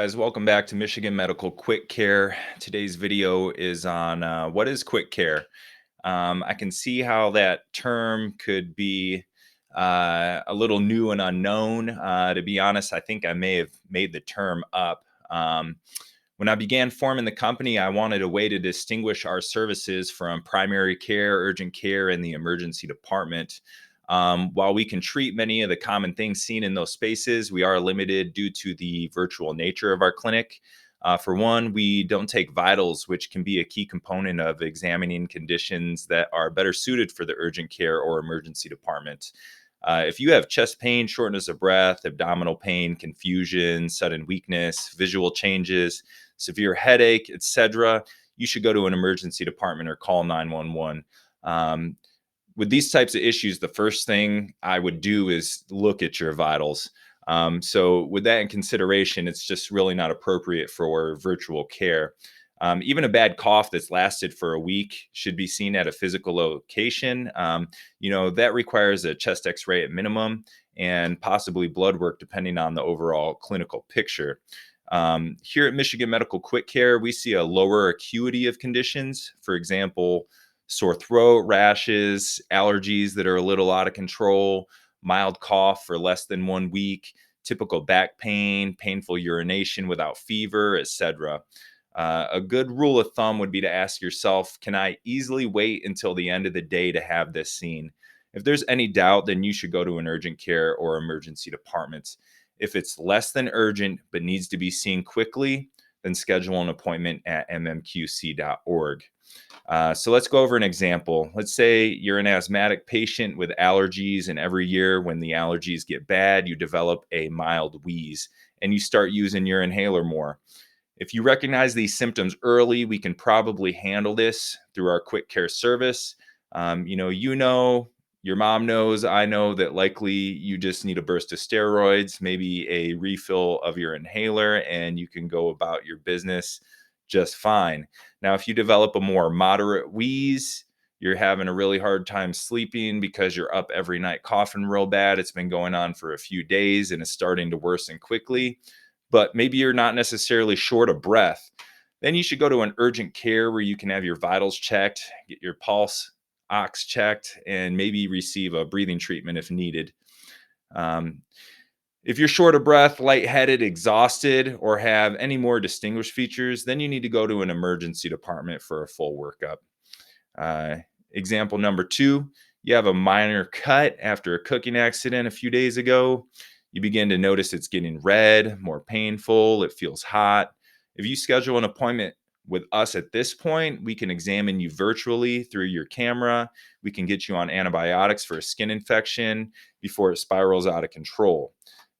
guys, welcome back to Michigan Medical Quick Care. Today's video is on what is quick care. I can see how that term could be a little new and unknown. To be honest, I think I may have made the term up. When I began forming the company, I wanted a way to distinguish our services from primary care, urgent care, and the emergency department. While we can treat many of the common things seen in those spaces, we are limited due to the virtual nature of our clinic. For one, we don't take vitals, which can be a key component of examining conditions that are better suited for the urgent care or emergency department. If you have chest pain, shortness of breath, abdominal pain, confusion, sudden weakness, visual changes, severe headache, etc., you should go to an emergency department or call 911. With these types of issues, the first thing I would do is look at your vitals. So, with that in consideration, it's just really not appropriate for virtual care. Even a bad cough that's lasted for a week should be seen at a physical location. That requires a chest x ray at minimum and possibly blood work, depending on the overall clinical picture. Here at Michigan Medical Quick Care, we see a lower acuity of conditions. For example, sore throat, rashes, allergies that are a little out of control, mild cough for less than 1 week, typical back pain, painful urination without fever, etc. A good rule of thumb would be to ask yourself, can I easily wait until the end of the day to have this seen? If there's any doubt, then you should go to an urgent care or emergency department. If it's less than urgent but needs to be seen quickly, then schedule an appointment at mmqc.org. So let's go over an example. Let's say you're an asthmatic patient with allergies, and every year when the allergies get bad, you develop a mild wheeze and you start using your inhaler more. If you recognize these symptoms early, we can probably handle this through our quick care service. Your mom knows, I know that likely you just need a burst of steroids, maybe a refill of your inhaler, and you can go about your business just fine. Now, if you develop a more moderate wheeze, you're having a really hard time sleeping because you're up every night coughing real bad. It's been going on for a few days and it's starting to worsen quickly, but maybe you're not necessarily short of breath. Then you should go to an urgent care where you can have your vitals checked, get your pulse ox checked, and maybe receive a breathing treatment if needed. Um, if you're short of breath, lightheaded, exhausted, or have any more distinguished features, then you need to go to an emergency department for a full workup. Example number two, you have a minor cut after a cooking accident a few days ago. You begin to notice it's getting red, more painful, it feels hot. If you schedule an appointment with us at this point, we can examine you virtually through your camera. We can get you on antibiotics for a skin infection before it spirals out of control.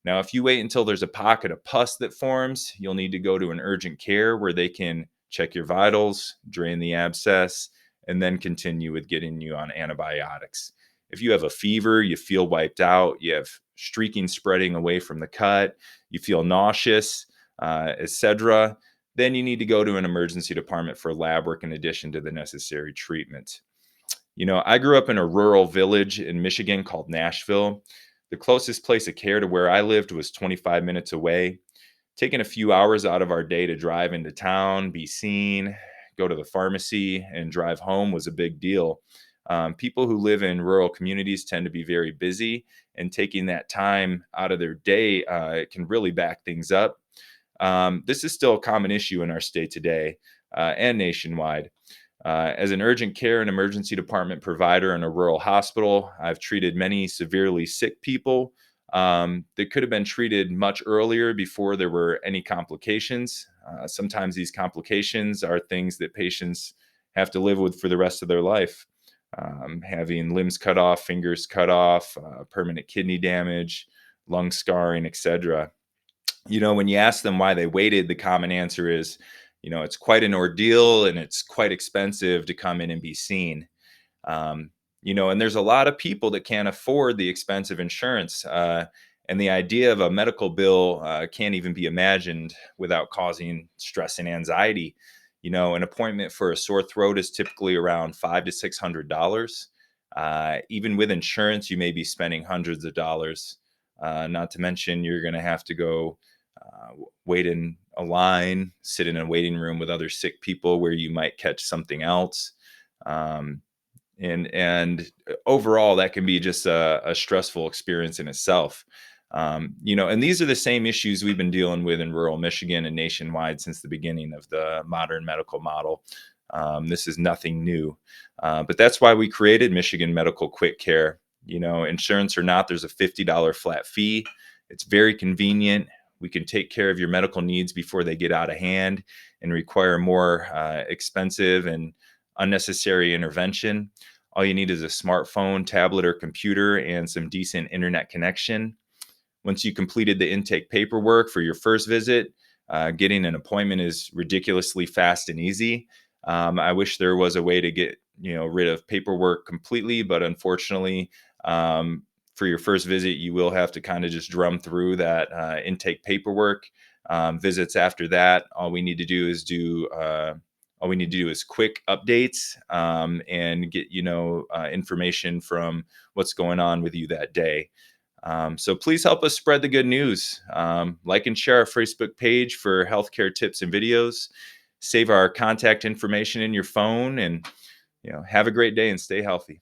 Now, if you wait until there's a pocket of pus that forms, you'll need to go to an urgent care where they can check your vitals, drain the abscess, and then continue with getting you on antibiotics. If you have a fever, you feel wiped out, you have streaking spreading away from the cut, you feel nauseous, etc., then you need to go to an emergency department for lab work in addition to the necessary treatment. I grew up in a rural village in Michigan called Nashville. The closest place of care to where I lived was 25 minutes away. Taking a few hours out of our day to drive into town, be seen, go to the pharmacy, and drive home was a big deal. People who live in rural communities tend to be very busy, and taking that time out of their day can really back things up. This is still a common issue in our state today and nationwide. As an urgent care and emergency department provider in a rural hospital, I've treated many severely sick people that could have been treated much earlier before there were any complications. Sometimes these complications are things that patients have to live with for the rest of their life. Having limbs cut off, fingers cut off, permanent kidney damage, lung scarring, etc. When you ask them why they waited, the common answer is, it's quite an ordeal and it's quite expensive to come in and be seen. And there's a lot of people that can't afford the expensive insurance. And the idea of a medical bill can't even be imagined without causing stress and anxiety. An appointment for a sore throat is typically around $500 to $600. Even with insurance, you may be spending hundreds of dollars. Not to mention, you're going to have to go wait in a line, sit in a waiting room with other sick people where you might catch something else. Um, and overall, that can be just a stressful experience in itself. And these are the same issues we've been dealing with in rural Michigan and nationwide since the beginning of the modern medical model. This is nothing new, but that's why we created Michigan Medical Quick Care. Insurance or not, there's a $50 flat fee. It's very convenient. We can take care of your medical needs before they get out of hand and require more expensive and unnecessary intervention. All you need is a smartphone, tablet, or computer and some decent internet connection. Once you completed the intake paperwork for your first visit, getting an appointment is ridiculously fast and easy. I wish there was a way to get rid of paperwork completely, but unfortunately, for your first visit, you will have to kind of just drum through that intake paperwork. Visits after that, all we need to do is quick updates and get information from what's going on with you that day. So please help us spread the good news. Like and share our Facebook page for healthcare tips and videos. Save our contact information in your phone, and have a great day and stay healthy.